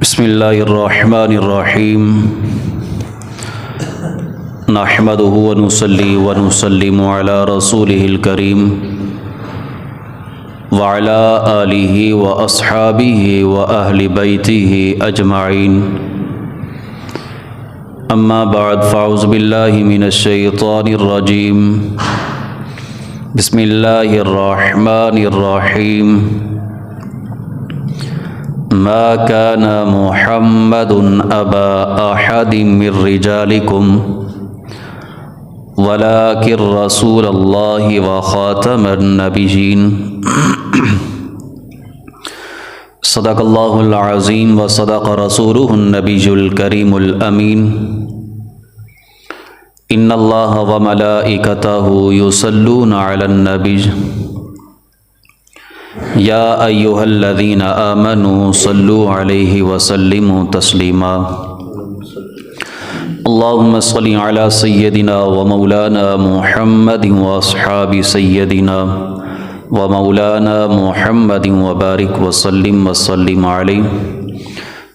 بسم اللہ الرحمن الرحیم نحمده ونصلی ونسلم علی رسولہ الکریم وعلی آلہ واصحابہ واہل بیتہ اجمعین اما بعد فاعوذ باللہ من الشیطان الرجیم بسم اللہ الرحمن الرحیم ما كان محمد أبا أحد من رجالكم ولكن رسول الله وخاتم النبيين صدق الله العظيم وصدق رسوله النبي الكريم الأمين إن الله وملائكته يصلون على النبي یا ایہا الذین آمنوا صلوا علیہ وسلموا تسلیما اللہم صل علی سیدنا ومولانا محمد واصحاب سیدنا ومولانا محمد وبارک وسلم وسلم علیہ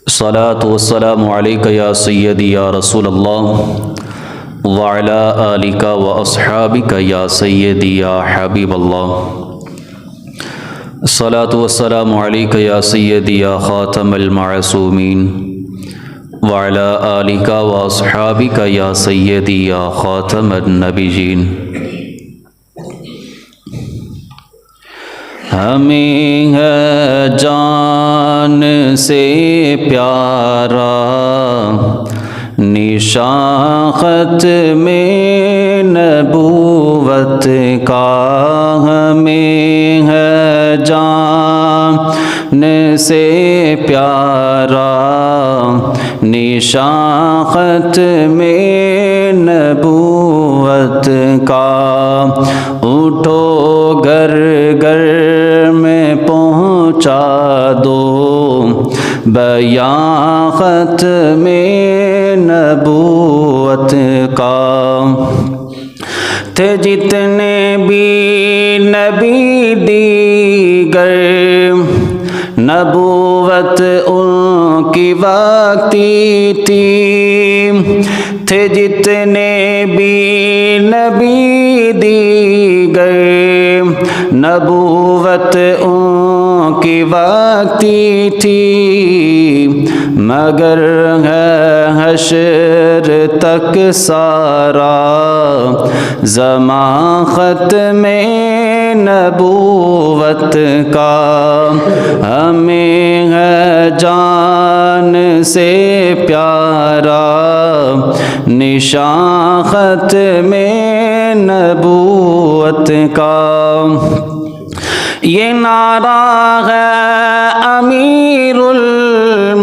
الصلاة والسلام علیک یا سیدی یا رسول اللہ وعلی آلک واصحابک یا سیدی یا حبیب اللہ الصلاة والسلام علیک یا سیدی یا خاتم المعصومین وعلی آلک واصحابک یا سیدی یا خاتم النبیین ہمیں ہے جان سے پیارا نشان ختم نبوت کا ہمیں ہے جان سے پیارا نشان ختم نبوت کا اٹھو گھر گھر میں پہنچا دو بیان ختم نبوت کا تھے جتنے بھی نبی دیگر نبوت ان کی وقتی تھی تھے جتنے بھی نبی دیگر نبوت ان کی وقتی تھی مگر ہے حشر تک سارا زمان ختم نبوت کا ہمیں ہے جان سے پیارا نشان ختم نبوت کا یہ نعرہ ہے امیر المومنین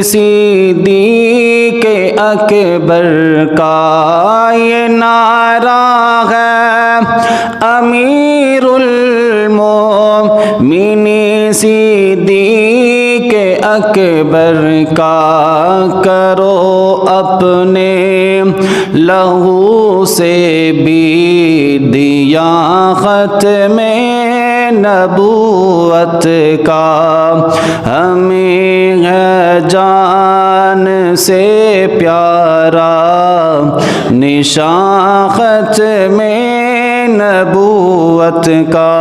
صدیق اکبر کا یہ نعرہ ہے امیر المومنین صدیق اکبر کا کرو اپنے لہو سے بھی دیا ختم نبوت کا ہمیں ہے جان سے پیارا نشان ختم نبوت کا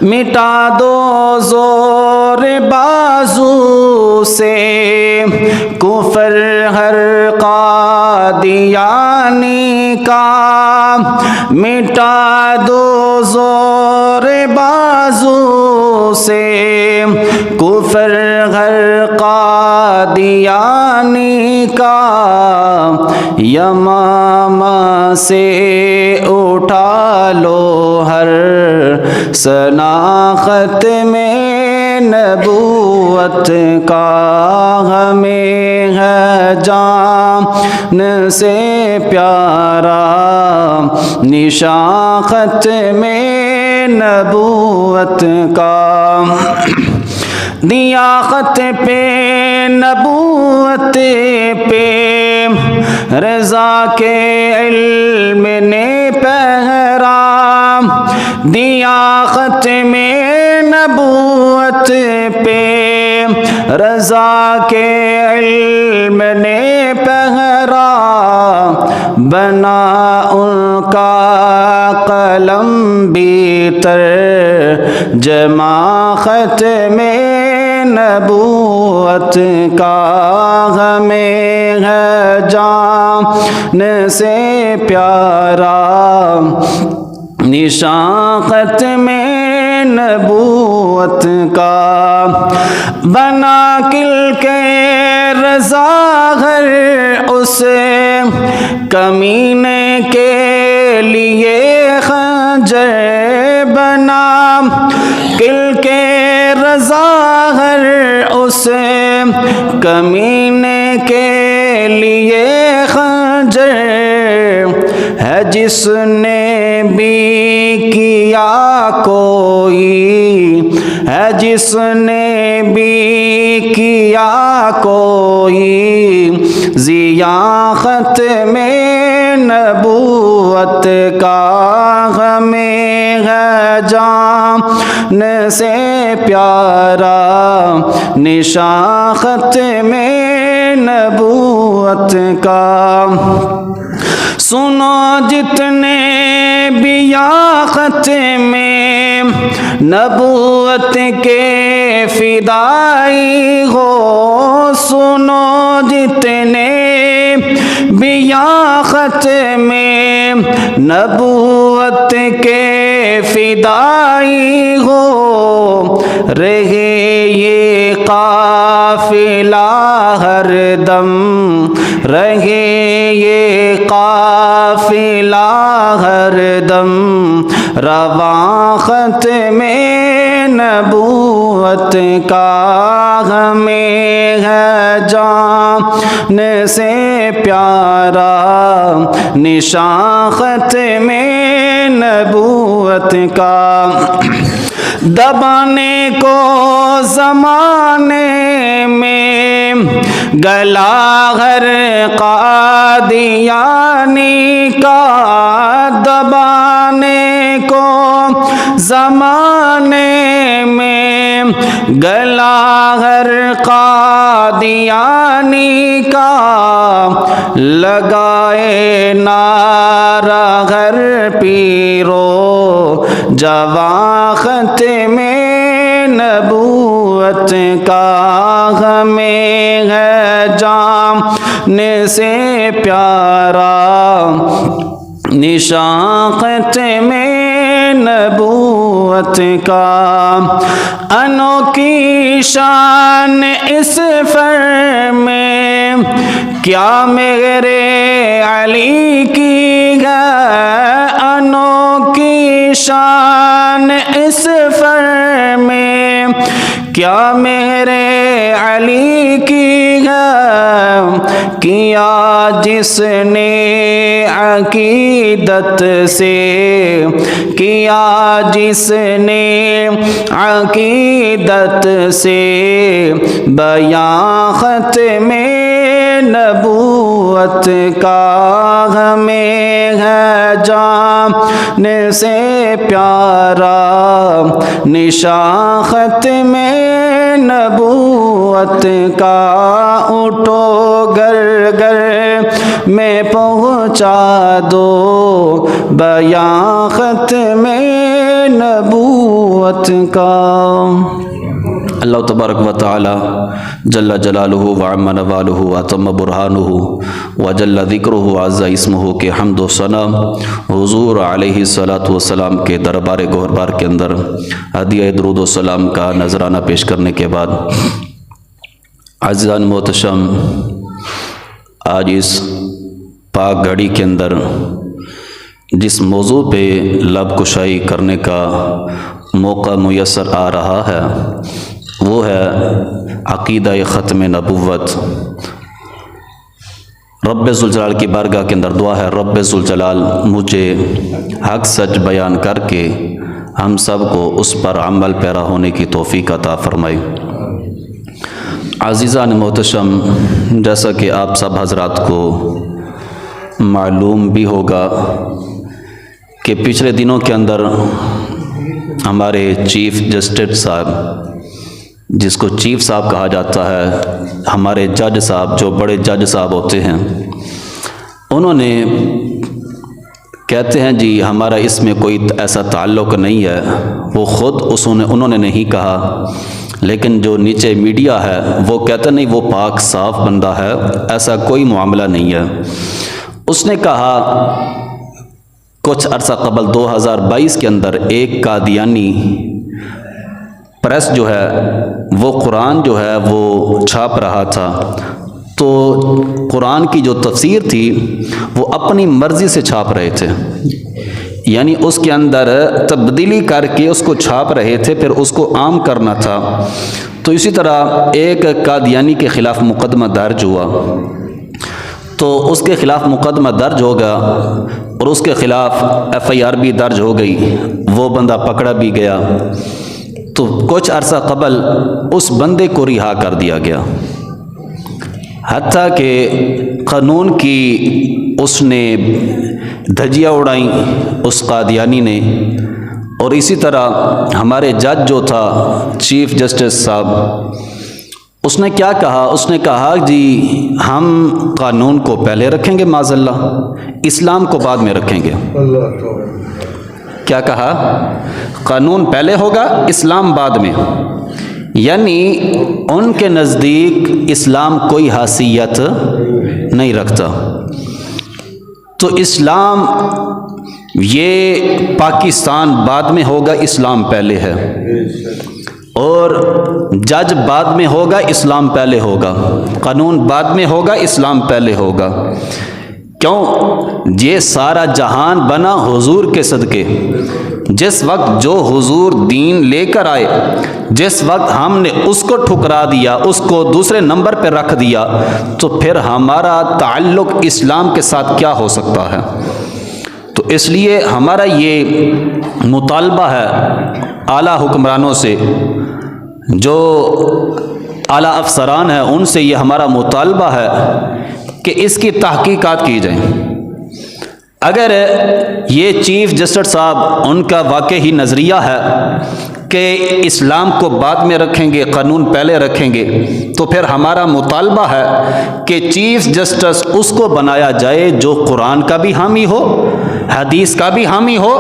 مٹا دو زور بازو سے کفر ہر قادیانی کا مٹا دو زور بازو سے کفر ہر قادیانی کا یمامہ سے اٹھا لو ہر شناخت میں نبوت کا ہمیں ہے جان سے پیارا نشان ختم نبوت کا دیا خط پہ نبوت پہ رضا کے علم نے پہرا دیا ختم نبوت پہ، رضا کے علم نے پہرا بنا ان کا قلم بھی ترجمہ ختم نبوت کا، ہمیں ہے جان سے پیارا نشان ختم نبوت کا، بنا کل کے رضا ہر اس کمینے کے لیے خنجر بنا، کل کے رضا ہر اس کمینے کے لیے خنجر ہے، جس نے بھی کیا کوئی ہے، جس نے بھی کیا کوئی ضیا ختم نبوت کا، ہمیں ہے جان سے پیارا نشان ختم نبوت کا۔ سنو جتنے بھی یا ختم نبوت کے فدائی ہو، سنو جتنے بھی یا ختم نبوت کے فدائی ہو، رہے یہ قافلہ ہر دم، رہے یہ قافلہ ہر دم رواں ختم نبوت کا، ہمیں ہے جان سے پیارا نشان ختم نبوت کا۔ دبانے کو زمانے میں گلا ہر قادیانی کا، دبانے کو زمانے میں گلا ہر قادیانی کا، لگائے نعرہ ہر پیرو جواں ختم نبوت کا، ہمیں ہے جان سے پیارا نشان ختم نبوت کا۔ انوکھی شان اس فر میں کیا میرے علی کی ہے، انوکھی شان اس فر میں کیا میرے علی کی ہے، کیا جس نے عقیدت سے، کیا جس نے عقیدت سے بیان ختم نبوت کا، ہمیں ہے جان سے پیارا نشان ختم نبوت کا۔ اٹھو گر گر میں پہنچا دو بیان ختم نبوت کا۔ اللہ تبارک و تعالی جل جلالہ وعم نوالہ واتم برہانہ وجل ذکرہ وعز اسمہ کے حمد و ثنا حضور علیہ الصلاۃ والسلام کے دربار گہربار کے اندر ہدیہ درود و سلام کا نذرانہ پیش کرنے کے بعد، عزیزان محتشم، آج اس پاک گھڑی کے اندر جس موضوع پہ لب کشائی کرنے کا موقع میسر آ رہا ہے وہ ہے عقیدہ ختم نبوت۔ رب ذوالجلال کی بارگاہ کے اندر دعا ہے، رب ذوالجلال مجھے حق سچ بیان کر کے ہم سب کو اس پر عمل پیرا ہونے کی توفیق عطا فرمائے۔ عزیزان محتشم، جیسا کہ آپ سب حضرات کو معلوم بھی ہوگا کہ پچھلے دنوں کے اندر ہمارے چیف جسٹس صاحب، جس کو چیف صاحب کہا جاتا ہے، ہمارے جج صاحب جو بڑے جج صاحب ہوتے ہیں، انہوں نے کہتے ہیں جی ہمارا اس میں کوئی ایسا تعلق نہیں ہے، وہ خود انہوں نے نہیں کہا، لیکن جو نیچے میڈیا ہے وہ کہتا نہیں وہ پاک صاف بندہ ہے، ایسا کوئی معاملہ نہیں ہے۔ اس نے کہا کچھ عرصہ قبل 2022 کے اندر ایک قادیانی پریس جو ہے وہ قرآن جو ہے وہ چھاپ رہا تھا، تو قرآن کی جو تفسیر تھی وہ اپنی مرضی سے چھاپ رہے تھے، یعنی اس کے اندر تبدیلی کر کے اس کو چھاپ رہے تھے، پھر اس کو عام کرنا تھا۔ تو اسی طرح ایک قادیانی کے خلاف مقدمہ درج ہوا، تو اس کے خلاف مقدمہ درج ہوگا اور اس کے خلاف FIR بھی درج ہو گئی، وہ بندہ پکڑا بھی گیا، تو کچھ عرصہ قبل اس بندے کو رہا کر دیا گیا، حتیٰ کہ قانون کی اس نے دھجیاں اڑائیں اس قادیانی نے۔ اور اسی طرح ہمارے جج جو تھا چیف جسٹس صاحب، اس نے کیا کہا؟ اس نے کہا جی ہم قانون کو پہلے رکھیں گے معاذ اللہ، اسلام کو بعد میں رکھیں گے۔ کیا کہا؟ قانون پہلے ہوگا، اسلام بعد میں، یعنی ان کے نزدیک اسلام کوئی حیثیت نہیں رکھتا۔ تو اسلام یہ پاکستان بعد میں ہوگا، اسلام پہلے ہے، اور جج بعد میں ہوگا، اسلام پہلے ہوگا، قانون بعد میں ہوگا، اسلام پہلے ہوگا۔ کیوں؟ یہ سارا جہان بنا حضور کے صدقے۔ جس وقت جو حضور دین لے کر آئے، جس وقت ہم نے اس کو ٹھکرا دیا، اس کو دوسرے نمبر پہ رکھ دیا، تو پھر ہمارا تعلق اسلام کے ساتھ کیا ہو سکتا ہے؟ تو اس لیے ہمارا یہ مطالبہ ہے اعلیٰ حکمرانوں سے، جو اعلیٰ افسران ہیں ان سے یہ ہمارا مطالبہ ہے کہ اس کی تحقیقات کی جائیں۔ اگر یہ چیف جسٹس صاحب ان کا واقعی نظریہ ہے کہ اسلام کو بعد میں رکھیں گے، قانون پہلے رکھیں گے، تو پھر ہمارا مطالبہ ہے کہ چیف جسٹس اس کو بنایا جائے جو قرآن کا بھی حامی ہو، حدیث کا بھی حامی ہو،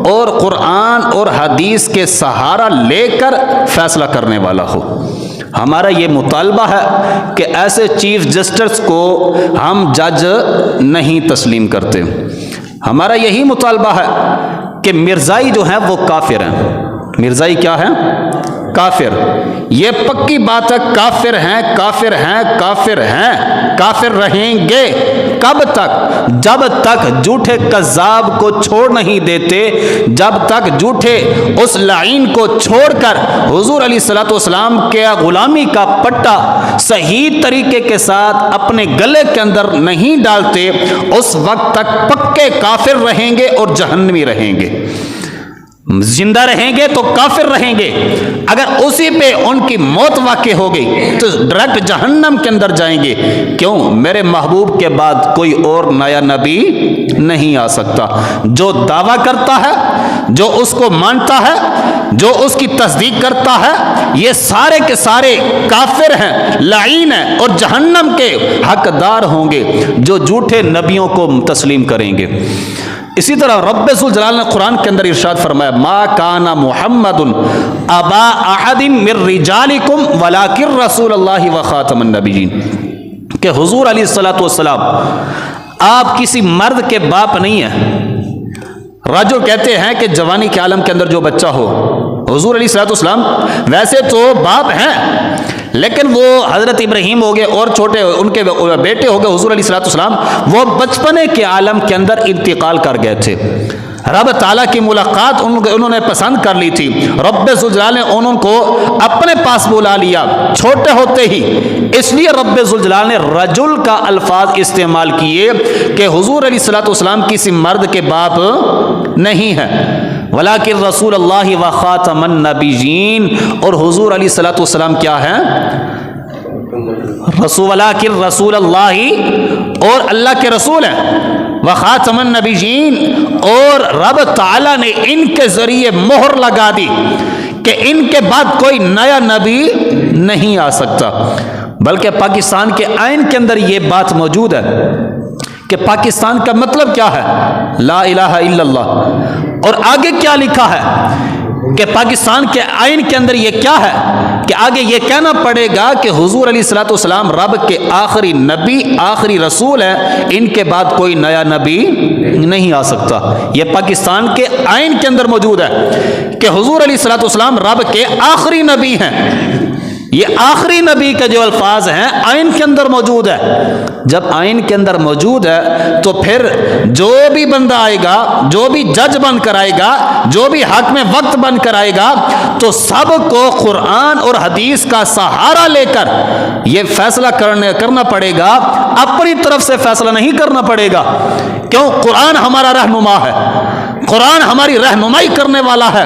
اور قرآن اور حدیث کے سہارا لے کر فیصلہ کرنے والا ہو۔ ہمارا یہ مطالبہ ہے کہ ایسے چیف جسٹس کو ہم جج نہیں تسلیم کرتے۔ ہمارا یہی مطالبہ ہے کہ مرزائی جو ہیں وہ کافر ہیں۔ مرزائی کیا ہیں؟ کافر۔ یہ پکی بات ہے، کافر ہیں، کافر ہیں، کافر ہیں، کافر رہیں گے۔ کب تک؟ جب تک جھوٹے کذاب کو چھوڑ نہیں دیتے، جب تک جھوٹے اس لعین کو چھوڑ کر حضور علیہ الصلوۃ والسلام کے غلامی کا پٹا صحیح طریقے کے ساتھ اپنے گلے کے اندر نہیں ڈالتے، اس وقت تک پکے کافر رہیں گے اور جہنمی رہیں گے۔ زندہ رہیں گے تو کافر رہیں گے، اگر اسی پہ ان کی موت واقع ہو گئی تو ڈائریکٹ جہنم کے اندر جائیں گے۔ کیوں؟ میرے محبوب کے بعد کوئی اور نیا نبی نہیں آ سکتا۔ جو دعویٰ کرتا ہے، جو اس کو مانتا ہے، جو اس کی تصدیق کرتا ہے، یہ سارے کے سارے کافر ہیں، لعین ہیں، اور جہنم کے حقدار ہوں گے جو جھوٹے نبیوں کو تسلیم کریں گے۔ اسی طرح رب ذوالجلال نے قرآن کے اندر ارشاد فرمایا، ما کان محمد ابا احد من رجالکم ولکن رسول اللہ وخاتم النبیین، کہ حضور علیہ الصلوۃ والسلام آپ کسی مرد کے باپ نہیں ہیں۔ رجل کہتے ہیں کہ جوانی کے عالم کے اندر جو بچہ ہو، حضور علیہ الصلوۃ والسلام ویسے تو باپ ہیں، لیکن وہ حضرت ابراہیم ہو گئے اور چھوٹے ان کے بیٹے ہو گئے حضور علیہ الصلوۃ والسلام، وہ بچپنے کے عالم کے اندر انتقال کر گئے تھے۔ رب تعالیٰ کی ملاقات انہوں نے پسند کر لی تھی، رب ذوالجلال نے انہوں کو اپنے پاس بلا لیا چھوٹے ہوتے ہی، اس لیے رب ذوالجلال نے رجل کا الفاظ استعمال کیے کہ حضور علیہ الصلوۃ والسلام کسی مرد کے باپ نہیں ہے، ولیکن رسول اللہ و خاتم النبیین، اور حضور علیہ الصلوۃ والسلام کیا ہیں؟ رسول اللہ اور اللہ کے رسول ہیں، وخاتم النبیین، اور رب تعالیٰ نے ان کے ذریعے مہر لگا دی کہ ان کے بعد کوئی نیا نبی نہیں آ سکتا۔ بلکہ پاکستان کے آئین کے اندر یہ بات موجود ہے کہ پاکستان کا مطلب کیا ہے؟ لا الہ الا اللہ۔ اور آگے کیا لکھا ہے کہ پاکستان کے آئین کے اندر یہ کیا ہے کہ آگے یہ کہنا پڑے گا کہ حضور علیہ الصلوۃ والسلام رب کے آخری نبی، آخری رسول ہیں، ان کے بعد کوئی نیا نبی نہیں آ سکتا۔ یہ پاکستان کے آئین کے اندر موجود ہے کہ حضور علیہ الصلوۃ والسلام رب کے آخری نبی ہیں۔ یہ آخری نبی کے جو الفاظ ہیں آئین کے اندر موجود ہے۔ جب آئین کے اندر موجود ہے تو پھر جو بھی بندہ آئے گا، جو بھی جج بن کر آئے گا، جو بھی حاکم وقت بن کر آئے گا، تو سب کو قرآن اور حدیث کا سہارا لے کر یہ فیصلہ کرنا پڑے گا، اپنی طرف سے فیصلہ نہیں کرنا پڑے گا۔ کیوں؟ قرآن ہمارا رہنما ہے، قرآن ہماری رہنمائی کرنے والا ہے،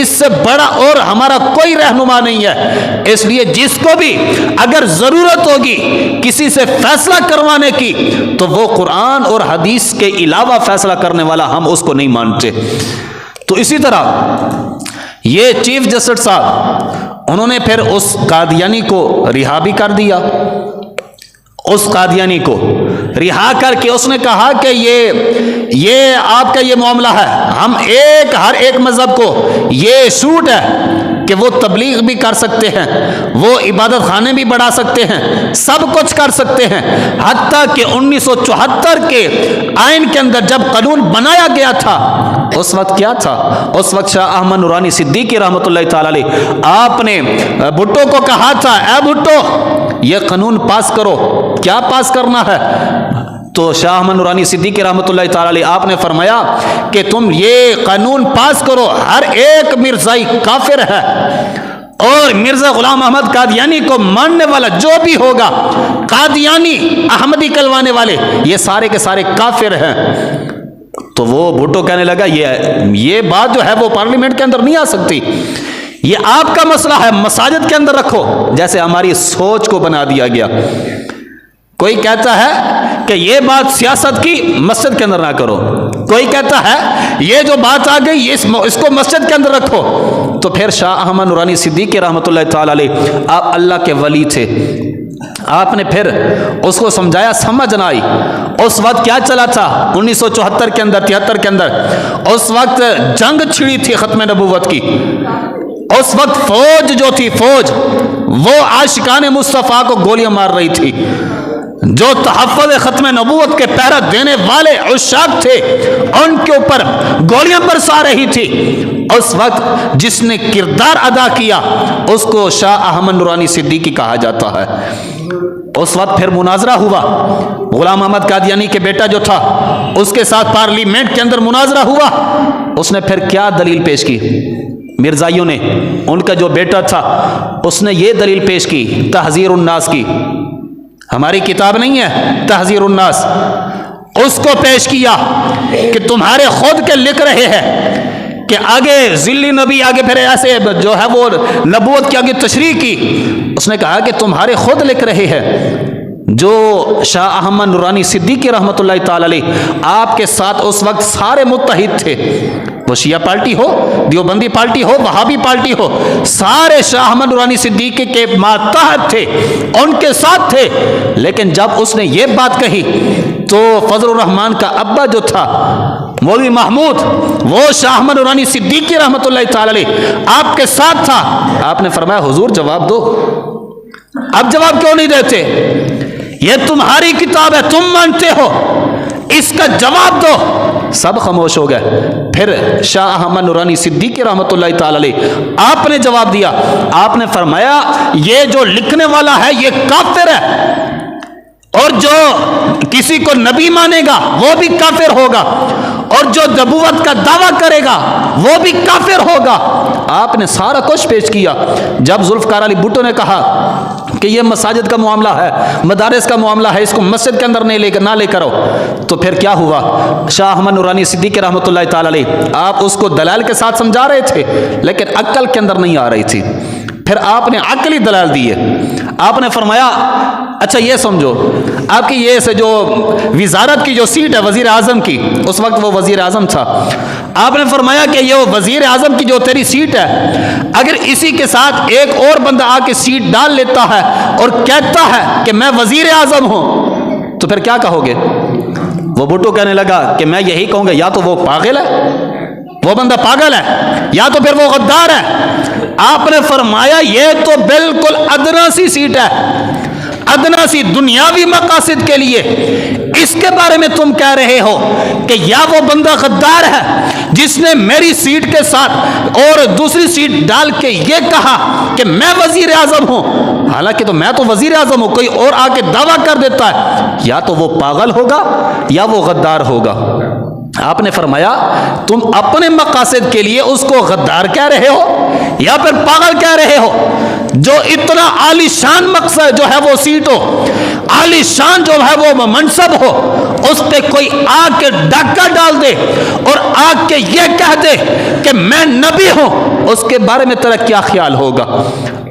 اس سے بڑا اور ہمارا کوئی رہنما نہیں ہے۔ اس لیے جس کو بھی اگر ضرورت ہوگی کسی سے فیصلہ کروانے کی تو وہ قرآن اور حدیث کے علاوہ فیصلہ کرنے والا ہم اس کو نہیں مانتے۔ تو اسی طرح یہ چیف جسٹس صاحب انہوں نے پھر اس قادیانی کو رہا بھی کر دیا۔ اس قادیانی کو رہا کر کے اس نے کہا کہ یہ آپ کا یہ معاملہ ہے، ہم ہر ایک مذہب کو یہ چھوٹ ہے کہ وہ تبلیغ بھی کر سکتے ہیں، وہ عبادت خانے بھی بڑھا سکتے ہیں، سب کچھ کر سکتے ہیں۔ حتیٰ کہ 1974 کے آئین کے اندر جب قانون بنایا گیا تھا، اس وقت کیا تھا؟ اس وقت شاہ احمد نورانی صدیقی رحمۃ اللہ تعالی علیہ آپ نے بھٹو کو کہا تھا، اے بھٹو یہ قانون پاس کرو۔ کیا پاس کرنا ہے؟ تو شاہ احمد نورانی صدیقی رحمۃ اللہ تعالی علیہ آپ نے فرمایا کہ تم یہ قانون پاس کرو، ہر ایک مرزائی کافر ہے، اور مرزا غلام احمد قادیانی کو ماننے والا جو بھی ہوگا، قادیانی احمدی کلوانے والے، یہ سارے کے سارے کافر ہیں۔ تو وہ بھٹو کہنے لگا یہ بات جو ہے وہ پارلیمنٹ کے اندر نہیں آ سکتی، یہ آپ کا مسئلہ ہے، مساجد کے اندر رکھو۔ جیسے ہماری سوچ کو بنا دیا گیا۔ کوئی کہتا ہے کہ یہ بات سیاست کی، مسجد کے اندر نہ کرو۔ کوئی کہتا ہے یہ جو بات آ گئی اس کو مسجد کے اندر رکھو۔ تو پھر شاہ احمد نورانی صدیقی رحمۃ اللہ تعالی علیہ آپ اللہ کے ولی تھے، آپ نے پھر اس کو سمجھایا، سمجھ نہ آئی۔ اس وقت کیا چلا تھا 1974 کے اندر، 73 کے اندر، اس وقت جنگ چھڑی تھی ختم نبوت کی۔ اس وقت فوج جو تھی، فوج وہ عاشقان مصطفیٰ کو گولیاں مار رہی تھی، جو تحفظ ختم نبوت کے پہرا دینے والے عشاق تھے ان کے اوپر گولیاں برسا رہی تھی۔ اس وقت جس نے کردار ادا کیا اس کو شاہ احمد نورانی صدیقی کہا جاتا ہے۔ اس وقت پھر مناظرہ ہوا، غلام احمد قادیانی کے بیٹا جو تھا اس کے ساتھ پارلیمنٹ کے اندر مناظرہ ہوا۔ اس نے پھر کیا دلیل پیش کی؟ مرزائیوں نے، ان کا جو بیٹا تھا اس نے یہ دلیل پیش کی، تحذیر الناس کی، ہماری کتاب نہیں ہے تحذیر الناس، اس کو پیش کیا کہ تمہارے خود کے لکھ رہے ہیں کہ آگے ذلی نبی، آگے پھر ایسے جو ہے وہ نبوت کی آگے تشریح کی۔ اس نے کہا کہ تمہارے خود لکھ رہے ہیں، جو شاہ احمد نورانی صدیقی رحمۃ اللہ تعالی علیہ آپ کے ساتھ اس وقت سارے متحد تھے، وہ شیعہ پارٹی ہو، دیوبندی پارٹی ہو، وہابی پارٹی ہو، سارے شاہ احمد نورانی صدیقی کے ماتحت تھے، ان کے ساتھ تھے۔ لیکن جب اس نے یہ بات کہی تو فضل الرحمان کا ابا جو تھا مولوی محمود، وہ شاہ احمد نورانی صدیقی رحمۃ اللہ تعالی علیہ آپ کے ساتھ تھا۔ آپ نے فرمایا حضور جواب دو۔ اب جواب کیوں نہیں دیتے؟ یہ تمہاری کتاب ہے، تم مانتے ہو، اس کا جواب دو۔ سب خاموش ہو گئے۔ پھر شاہ احمد نورانی صدیقی رحمۃ اللہ تعالی علیہ آپ نے جواب دیا، آپ نے فرمایا یہ جو لکھنے والا ہے یہ کافر ہے، اور جو کسی کو نبی مانے گا وہ بھی کافر ہوگا، اور جو نبوت کا دعویٰ کرے گا وہ بھی کافر ہوگا۔ آپ نے سارا کچھ پیش کیا۔ جب ذوالفقار علی بھٹو نے کہا کہ یہ مساجد کا معاملہ ہے، مدارس کا معاملہ ہے، اس کو مسجد کے اندر نہ لے کرو، تو پھر کیا ہوا؟ شاہ احمد نورانی صدیقی رحمۃ اللہ تعالی علیہ آپ اس کو دلائل کے ساتھ سمجھا رہے تھے، لیکن عقل کے اندر نہیں آ رہی تھی۔ پھر آپ نے عقلی دلائل دیے، آپ نے فرمایا اچھا یہ سمجھو آپ کی یہ سے جو وزارت کی جو سیٹ ہے وزیر اعظم کی، اس وقت وہ وزیر اعظم تھا، آپ نے فرمایا کہ یہ وزیر اعظم کی جو تیری سیٹ ہے، اگر اسی کے ساتھ ایک اور بندہ آ کے سیٹ ڈال لیتا ہے اور کہتا ہے کہ میں وزیر اعظم ہوں تو پھر کیا کہو گے؟ وہ بھٹو کہنے لگا کہ میں یہی کہوں گا یا تو وہ پاگل ہے، وہ بندہ پاگل ہے، یا تو پھر وہ غدار ہے۔ آپ نے فرمایا یہ تو بالکل ادنا سی سیٹ ہے، ادنا سی دنیاوی مقاصد کے لیے، اس کے بارے میں تم کہہ رہے ہو کہ یا وہ بندہ غدار ہے جس نے میری سیٹ کے ساتھ اور دوسری سیٹ ڈال کے یہ کہا کہ میں وزیر اعظم ہوں، حالانکہ تو میں تو وزیر اعظم ہوں، کوئی اور آ کے دعویٰ کر دیتا ہے، یا تو وہ پاگل ہوگا یا وہ غدار ہوگا۔ آپ نے فرمایا تم اپنے مقاصد کے لیے اس کو غدار کہہ رہے ہو یا پھر پاگل کہہ رہے ہو؟ جو اتنا عالی شان مقصد جو ہے وہ سیٹ ہو، عالی شان جو ہے وہ منصب ہو، اس پہ کوئی آ کے ڈاکہ ڈال دے اور آ کے یہ کہہ دے کہ میں نبی ہوں، اس کے بارے میں تیرا کیا خیال ہوگا؟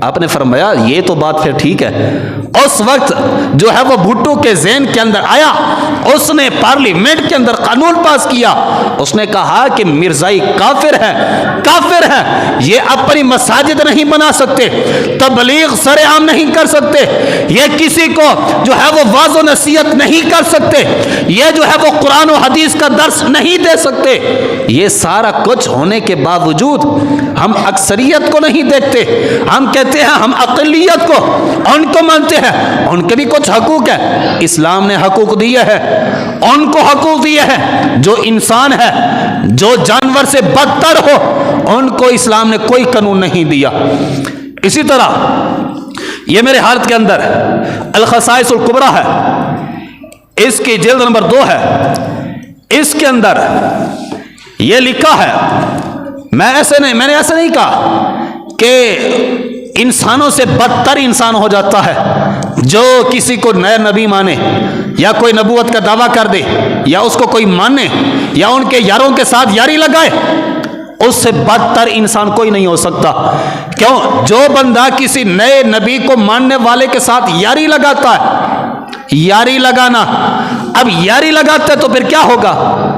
آپ نے فرمایا یہ تو بات پھر ٹھیک ہے۔ اس وقت جو ہے وہ بھٹو کے ذہن کے اندر آیا، اس نے پارلیمنٹ کے اندر قانون پاس کیا، اس نے کہا کہ مرزائی کافر ہے، کافر ہے، یہ اپنی مساجد نہیں بنا سکتے، تبلیغ سر عام نہیں کر سکتے، یہ کسی کو جو ہے وہ واعظ و نصیحت نہیں کر سکتے، یہ جو ہے وہ قرآن و حدیث کا درس نہیں دے سکتے۔ یہ سارا کچھ ہونے کے باوجود ہم اکثریت کو نہیں دیکھتے، ہم کہتے ہیں ہم اقلیت کو، ان کو مانتے ہیں، ان کے بھی کچھ حقوق ہے، اسلام نے حقوق دیے ہیں، ان کو حقوق دیے ہیں، جو انسان ہے جو جانور سے بدتر ہو ان کو اسلام نے کوئی قانون نہیں دیا۔ اسی طرح یہ میرے حالت کے اندر الخصائص الکبریٰ ہے، اس کی جلد نمبر 2 ہے، اس کے اندر یہ لکھا ہے، میں نے ایسے نہیں کہا کہ انسانوں سے بدتر انسان ہو جاتا ہے جو کسی کو نئے نبی مانے یا کوئی نبوت کا دعویٰ کر دے یا اس کو کوئی مانے یا ان کے یاروں کے ساتھ یاری لگائے، اس سے بدتر انسان کوئی نہیں ہو سکتا۔ کیوں؟ جو بندہ کسی نئے نبی کو ماننے والے کے ساتھ یاری لگاتا ہے، یاری لگانا، اب یاری لگاتا ہے تو پھر کیا ہوگا؟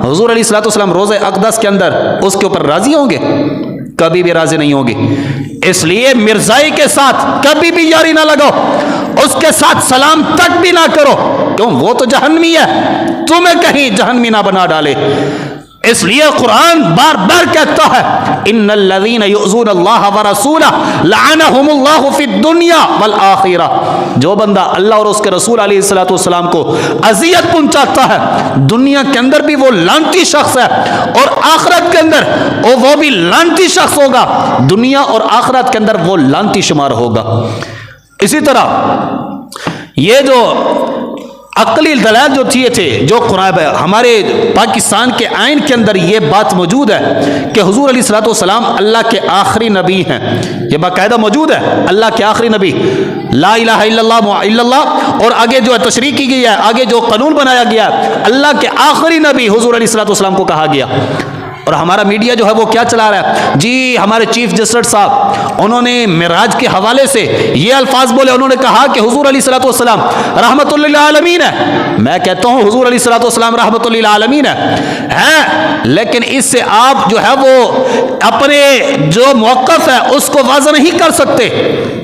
حضور علیہ الصلوۃ والسلام روزہ اقدس کے اندر اس کے اوپر راضی ہوں گے؟ کبھی بھی راضی نہیں ہوگی۔ اس لیے مرزائی کے ساتھ کبھی بھی یاری نہ لگاؤ، اس کے ساتھ سلام تک بھی نہ کرو، کیوں؟ وہ تو جہنمی ہے، تمہیں کہیں جہنمی نہ بنا ڈالے۔ اس لیے قرآن بار بار کہتا ہے ان الذین یؤذون اللہ ورسولہ لعنہم اللہ فی الدنیا والآخرہ، جو بندہ اللہ اور اس کے رسول علیہ الصلوۃ والسلام کو اذیت پہنچاتا ہے دنیا کے اندر بھی وہ لعنتی شخص ہے، اور آخرت کے اندر وہ بھی لعنتی شخص ہوگا، دنیا اور آخرت کے اندر وہ لعنتی شمار ہوگا۔ اسی طرح یہ جو عقلی دلائل جو تھے جو قرآن ہمارے پاکستان کے آئین کے اندر یہ بات موجود ہے کہ حضور علیہ الصلوۃ والسلام اللہ کے آخری نبی ہیں، یہ باقاعدہ موجود ہے، اللہ کے آخری نبی، لا الہ الا اللہ، اور آگے جو ہے تشریح کی گئی ہے، آگے جو قانون بنایا گیا ہے، اللہ کے آخری نبی حضور علیہ الصلوۃ والسلام کو کہا گیا۔ اور ہمارا میڈیا جو ہے وہ کیا چلا رہا ہے؟ جی ہمارے چیف جسٹس صاحب انہوں نے معراج کے حوالے سے یہ الفاظ بولے، انہوں نے کہا کہ حضور علیہ الصلوۃ والسلام رحمت للعالمین ہے۔ میں کہتا ہوں حضور علیہ الصلوۃ والسلام رحمت للعالمین ہے، لیکن اس سے آپ جو ہے وہ اپنے جو موقف ہے اس کو واضح نہیں کر سکتے۔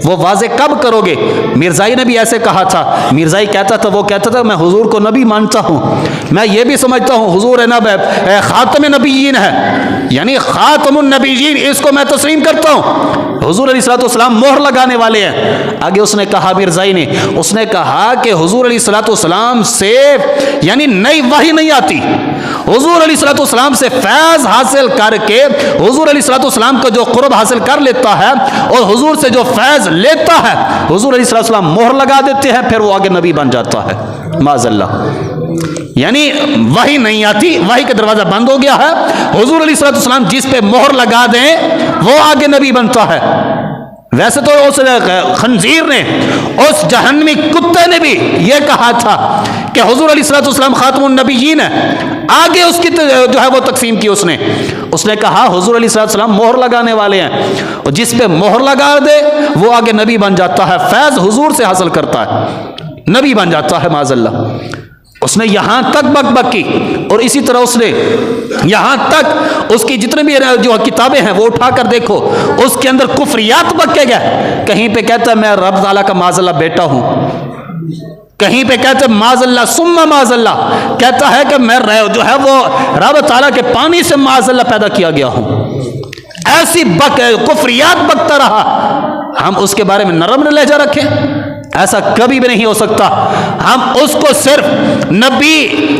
وہ واضح کب کرو گے؟ مرزائی نے بھی ایسے کہا تھا، مرزائی کہتا تھا، وہ کہتا تھا میں حضور کو نبی مانتا ہوں، میں یہ بھی سمجھتا ہوں حضور خاتم نبیین ہے، یعنی خاتم النبیین، اس کو میں تسلیم کرتا ہوں، حضور علیہ الصلوۃ والسلام مہر لگانے والے ہیں۔ آگے اس نے کہا، مرزائی نے اس نے کہا کہ حضور علیہ الصلوۃ والسلام سے یعنی نئی وحی نہیں آتی، حضور علیہ الصلوۃ والسلام سے فیض حاصل کر کے حضور علیہ الصلوۃ والسلام کا جو قرب حاصل کر لیتا ہے اور حضور سے جو فیض لیتا ہے حضور علیہ الصلوۃ والسلام مہر لگا دیتے ہیں، پھر وہ آگے نبی بن جاتا ہے، معاذ اللہ۔ یعنی وحی نہیں آتی، وحی کا دروازہ بند ہو گیا ہے، حضور علیہ الصلوۃ والسلام جس پہ مہر لگا دیں وہ آگے نبی بنتا ہے۔ ویسے تو اس خنزیر نے، اس جہنمی کتے نے بھی یہ کہا تھا کہ حضور علیہ الصلوۃ والسلام خاتم النبیین ہے، آگے اس کی جو ہے وہ تقسیم کی اس نے کہا حضور علیہ الصلوۃ والسلام مہر لگانے والے ہیں، اور جس پہ مہر لگا دے وہ آگے نبی بن جاتا ہے، فیض حضور سے حاصل کرتا ہے، نبی بن جاتا ہے معاذ اللہ۔ اس نے یہاں تک بک بک کی، اور اسی طرح اس نے یہاں تک اس کی جتنے بھی جو کتابیں ہیں وہ اٹھا کر دیکھو، اس کے اندر کفریات بکے گئے۔ کہیں پہ کہتا ہے میں رب تعالیٰ کا معاذ اللہ بیٹا ہوں، کہیں پہ کہتا ہے معاذ اللہ ثم معاذ اللہ، کہتا ہے کہ میں جو ہے وہ رب تعالیٰ کے پانی سے معاذ اللہ پیدا کیا گیا ہوں۔ ایسی کفریات بکتا رہا، ہم اس کے بارے میں نرم لہجہ رکھیں؟ ایسا کبھی بھی نہیں ہو سکتا۔ ہم اس کو صرف نبی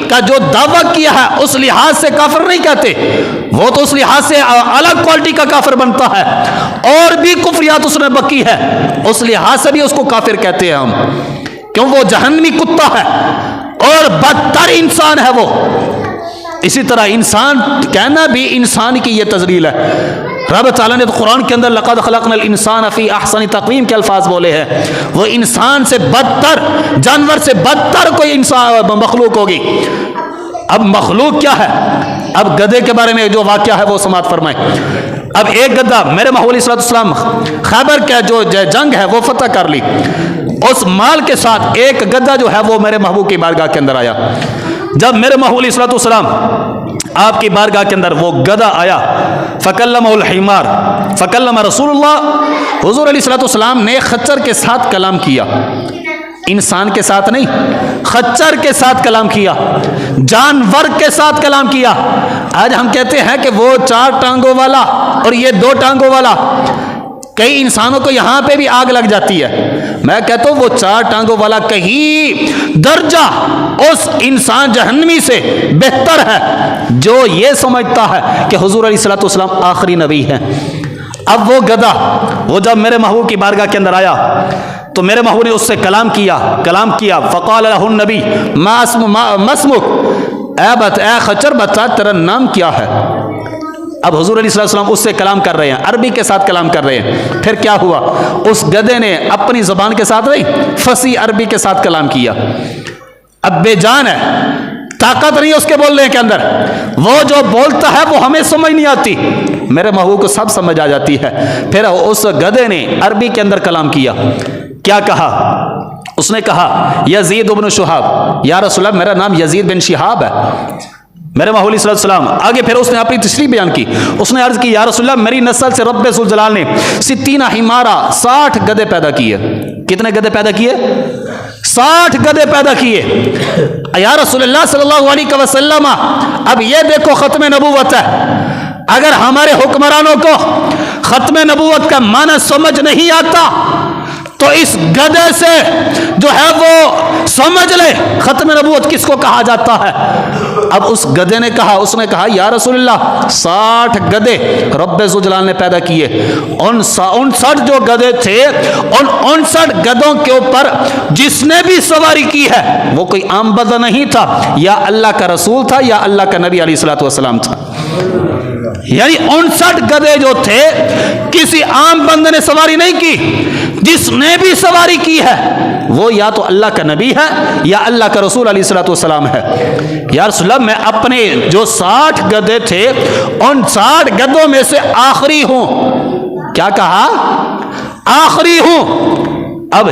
کا جو دعویٰ کیا ہے اس لحاظ سے کافر نہیں کہتے، وہ تو اس لحاظ سے الگ کوالٹی کا کافر بنتا ہے، اور بھی کفریات اس نے بکی ہے، اس لحاظ سے بھی اس کو کافر کہتے ہیں ہم، کیوں وہ جہنمی کتا ہے اور بدتر انسان ہے وہ۔ اسی طرح انسان کہنا بھی انسان کی یہ تذلیل ہے۔ رب تعالیٰ نے تو قرآن کے اندر لقد خلقنا الانسان فی احسن تقویم کے الفاظ بولے ہیں، وہ انسان سے بدتر، جانور سے بدتر کوئی انسان مخلوق ہوگی۔ اب مخلوق کیا ہے؟ اب گدھے کے بارے میں جو واقعہ ہے وہ سماعت فرمائیں۔ اب ایک گدھا میرے محمود علیہ السلام خیبر کا جو جنگ ہے وہ فتح کر لی، اس مال کے ساتھ ایک گدھا جو ہے وہ میرے محبوب کی بارگاہ کے اندر آیا۔ جب میرے محمود علیہ السلام آپ کی بارگاہ کے اندر وہ گدھا آیا، فکلمہ الحمار فکلم رسول اللہ، حضور علیہ السلام نے خچر کے ساتھ کلام کیا، انسان کے ساتھ نہیں، خچر کے ساتھ کلام کیا، جانور کے ساتھ کلام کیا۔ آج ہم کہتے ہیں کہ وہ 4 ٹانگوں والا اور یہ 2 ٹانگوں والا، کئی انسانوں کو یہاں پہ بھی آگ لگ جاتی ہے۔ میں کہتا ہوں وہ 4 ٹانگوں والا کہیں درجہ اس انسان جہنمی سے بہتر ہے جو یہ سمجھتا ہے کہ حضور علیہ السلام آخری نبی ہیں۔ اب وہ گدھا وہ جب میرے محبوب کی بارگاہ کے اندر آیا تو میرے محبوب نے اس سے کلام کیا، فقال له النبی ما اسمک، اے خچر بتا تیرا نام کیا ہے؟ اب حضور علیہ السلام اس سے کلام کر رہے ہیں، عربی کے ساتھ کلام کر رہے ہیں۔ پھر کیا ہوا؟ اس گدھے نے اپنی زبان کے ساتھ نہیں، فصیح عربی کے ساتھ کلام کیا۔ اب بے جان ہے، طاقت نہیں اس کے بولنے کے اندر، وہ جو بولتا ہے وہ ہمیں سمجھ نہیں آتی، میرے محبوب کو سب سمجھ آ جاتی ہے۔ پھر اس گدھے نے عربی کے اندر کلام کیا کہا؟ اس نے کہا یزید بن شہاب، یا رسول اللہ میرا نام یزید بن شہاب ہے۔ میرے محمود علیہ السلام آگے پھر اس نے اپنی تشریح بیان کی، اس نے عرض کی یا رسول اللہ میری نسل سے رب ذوالجلال نے 60 حمارا 60 گدھے پیدا کیے۔ کتنے گدھے پیدا کیے؟ 60 گدھے پیدا کیے۔ یا رسول اللہ صلی اللہ علیہ وسلم اب یہ دیکھو ختم نبوت ہے، اگر ہمارے حکمرانوں کو ختم نبوت کا معنی سمجھ نہیں آتا تو اس گدھے سے جو ہے وہ سمجھ لے ختم نبوت کس کو کہا جاتا ہے۔ اب اس گدھے نے کہا یا رسول اللہ 60 گدھے رب ذوالجلال نے پیدا کیے، 59 جو گدھے تھے ان 59 گدھوں کے اوپر جس نے بھی سواری کی ہے وہ کوئی عام بندہ نہیں تھا، یا اللہ کا رسول تھا یا اللہ کا نبی علیہ الصلوۃ والسلام تھا۔ یعنی 59 گدھے جو تھے کسی عام بندے نے سواری نہیں کی، جس نے بھی سواری کی ہے وہ یا تو اللہ کا نبی ہے یا اللہ کا رسول علیہ الصلوۃ والسلام ہے۔ یا رسول اللہ میں اپنے جو 60 گدھے تھے ان 60 گدھوں میں سے آخری ہوں۔ کیا کہا؟ آخری ہوں۔ اب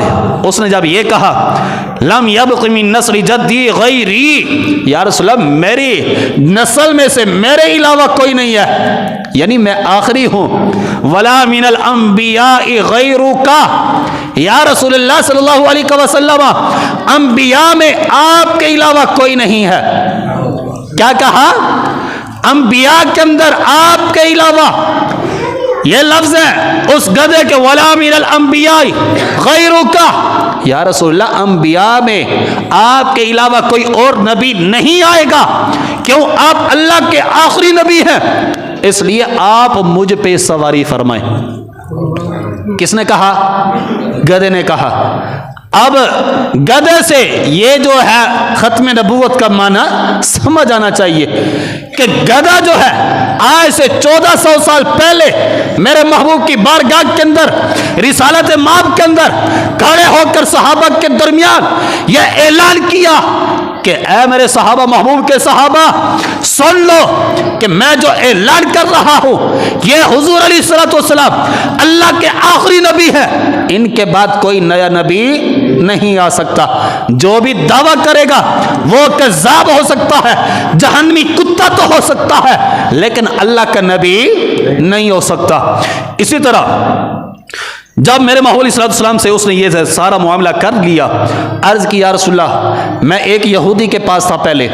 اس نے جب یہ کہا لم یبق من نسل جدی غیری، یا رسول اللہ میری نسل میں سے میرے علاوہ کوئی نہیں ہے، یعنی میں آخری ہوں، ولا من الانبیاء غیرک، یا رسول اللہ صلی اللہ علیہ وسلم انبیاء میں آپ کے علاوہ کوئی نہیں ہے۔ کیا کہا؟ انبیاء کے اندر آپ کے علاوہ، یہ لفظ ہے اس گدھے کے ولا من الانبیاء غیرک، یا رسول اللہ انبیاء میں آپ کے علاوہ کوئی اور نبی نہیں آئے گا، کیوں؟ آپ اللہ کے آخری نبی ہیں، اس لیے آپ مجھ پہ سواری فرمائیں۔ کس نے کہا؟ گدھے نے کہا۔ اب گدھے سے یہ جو ہے ختم نبوت کا معنی سمجھ آنا چاہیے کہ گدھا جو ہے آج سے 1400 سال پہلے میرے محبوب کی بارگاہ کے اندر رسالت مآب کے اندر کھڑے ہو کر صحابہ کے درمیان یہ اعلان کیا کہ اے میرے صحابہ، محبوب کے صحابہ، سن لو کہ میں جو اعلان کر رہا ہوں یہ حضور علیہ الصلوۃ والسلام اللہ کے آخری نبی ہے، ان کے بعد کوئی نیا نبی نہیں آ سکتا۔ جو بھی دعویٰ کرے گا وہ کذاب ہو سکتا ہے، جہنمی کتا تو ہو سکتا ہے، لیکن اللہ کا نبی نہیں ہو سکتا۔ اسی طرح جب میرے محمود علیہ السلام سے اس نے یہ سارا معاملہ کر لیا، عرض کی یا رسول اللہ، میں ایک یہودی کے پاس تھا پہلے،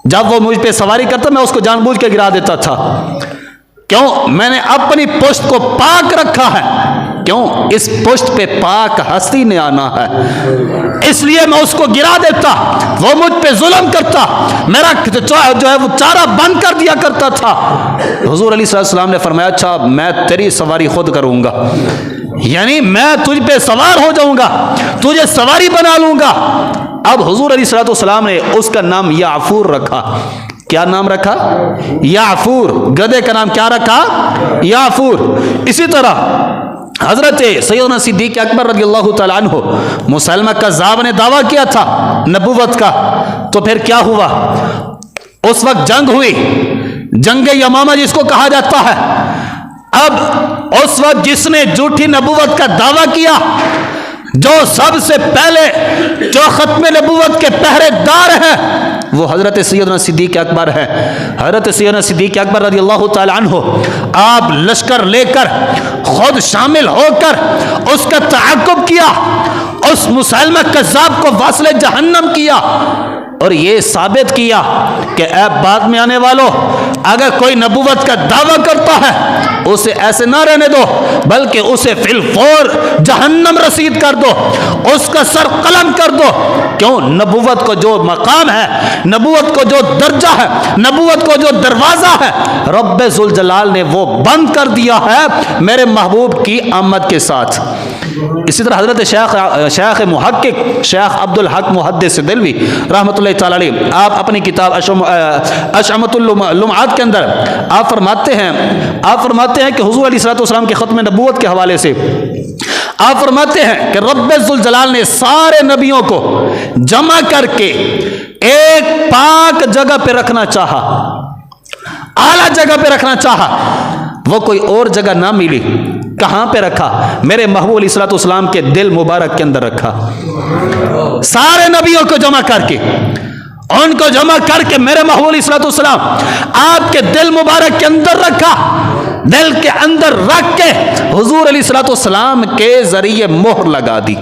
جب وہ مجھ پہ سواری کرتا میں اس کو جان بوجھ کے گرا دیتا تھا۔ کیوں؟ میں نے اپنی پشت کو پاک رکھا ہے۔ کیوں؟ اس پشت پہ پاک ہستی نے آنا ہے، اس لیے میں اس کو گرا دیتا، وہ مجھ پہ ظلم کرتا، میرا جو ہے وہ چارہ بند کر دیا کرتا تھا۔ حضور علیہ السلام نے فرمایا اچھا میں تیری سواری خود کروں گا، یعنی میں تجھ پہ سوار ہو جاؤں گا، تجھے سواری بنا لوں گا۔ اب حضور علیہ السلام نے اس کا نام یعفور رکھا۔ کیا نام رکھا؟ یعفور۔ گدھے کا نام کیا رکھا؟ یعفور۔ اسی طرح حضرت سیدنا صدیق اکبر رضی اللہ تعالیٰ عنہ، مسلمہ کذاب نے دعویٰ کیا تھا نبوت کا، تو پھر کیا ہوا؟ اس وقت جنگ ہوئی، جنگ یمامہ جس کو کہا جاتا ہے۔ اب اس وقت جس نے جھوٹی نبوت کا دعویٰ کیا، جو سب سے پہلے جو ختم نبوت کے پہرے دار ہیں، وہ حضرت سیدنا صدیق اکبر ہے۔ حضرت سیدنا صدیق اکبر رضی اللہ تعالی عنہ آپ لشکر لے کر خود شامل ہو کر اس کا تعاقب کیا، اس مسلمہ کذاب کو واصل جہنم کیا، اور یہ ثابت کیا کہ اے بعد میں آنے والوں، اگر کوئی نبوت کا دعویٰ کرتا ہے اسے ایسے نہ رہنے دو، بلکہ اسے فی الفور جہنم رسید کر دو، اس کا سر قلم کر دو۔ کیوں؟ نبوت کو جو مقام ہے، نبوت کو جو درجہ ہے، نبوت کو جو دروازہ ہے، رب ذوالجلال نے وہ بند کر دیا ہے میرے محبوب کی آمد کے ساتھ۔ اسی طرح حضرت شیخ محقق شیخ عبدالحق محدث دلوی رحمۃ اللہ تعالی علیہ، آپ اپنی کتاب اشعمۃ اللمعات کے اندر آپ فرماتے ہیں کہ حضور علیہ الصلوۃ والسلام کے ختم نبوت کے حوالے سے آپ فرماتے ہیں کہ رب ذوالجلال نے سارے نبیوں کو جمع کر کے ایک پاک جگہ پہ رکھنا چاہا، اعلیٰ جگہ پہ رکھنا چاہا، وہ کوئی اور جگہ نہ ملی۔ کہاں پہ رکھا؟ میرے محبوب علیہ الصلوۃ والسلام کے دل مبارک کے اندر رکھا۔ سارے نبیوں کو جمع کر کے، ان کو جمع کر کے میرے محبوب علیہ الصلوۃ والسلام آپ کے دل مبارک کے اندر رکھا۔ دل کے اندر رکھ کے حضور علیہ الصلوۃ والسلام کے ذریعے مہر لگا دی۔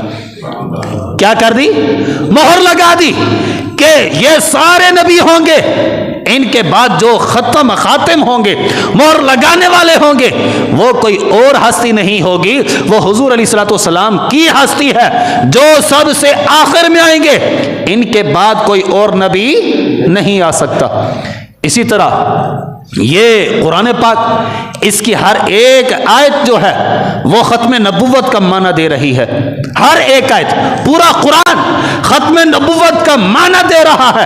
کیا کر دی؟ مہر لگا دی کہ یہ سارے نبی ہوں گے، ان کے بعد جو خاتم ہوں گے، مہر لگانے والے ہوں گے، وہ کوئی اور ہستی نہیں ہوگی، وہ حضور علیہ الصلوۃ والسلام کی ہستی ہے جو سب سے آخر میں آئیں گے، ان کے بعد کوئی اور نبی نہیں آ سکتا۔ اسی طرح یہ قرآن پاک، اس کی ہر ایک آیت جو ہے وہ ختم نبوت کا معنی دے رہی ہے۔ ہر ایک آیت، پورا قرآن ختم نبوت کا معنی دے رہا ہے۔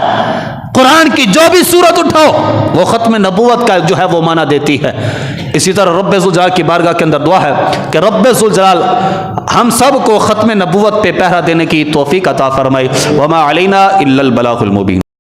قرآن کی جو بھی سورت اٹھاؤ وہ ختم نبوت کا جو ہے وہ معنی دیتی ہے۔ اسی طرح رب ذوالجلال کی بارگاہ کے اندر دعا ہے کہ رب ذوالجلال ہم سب کو ختم نبوت پہ پہرا دینے کی توفیق عطا فرمائے۔ وما علینا الا البلاغ المبین۔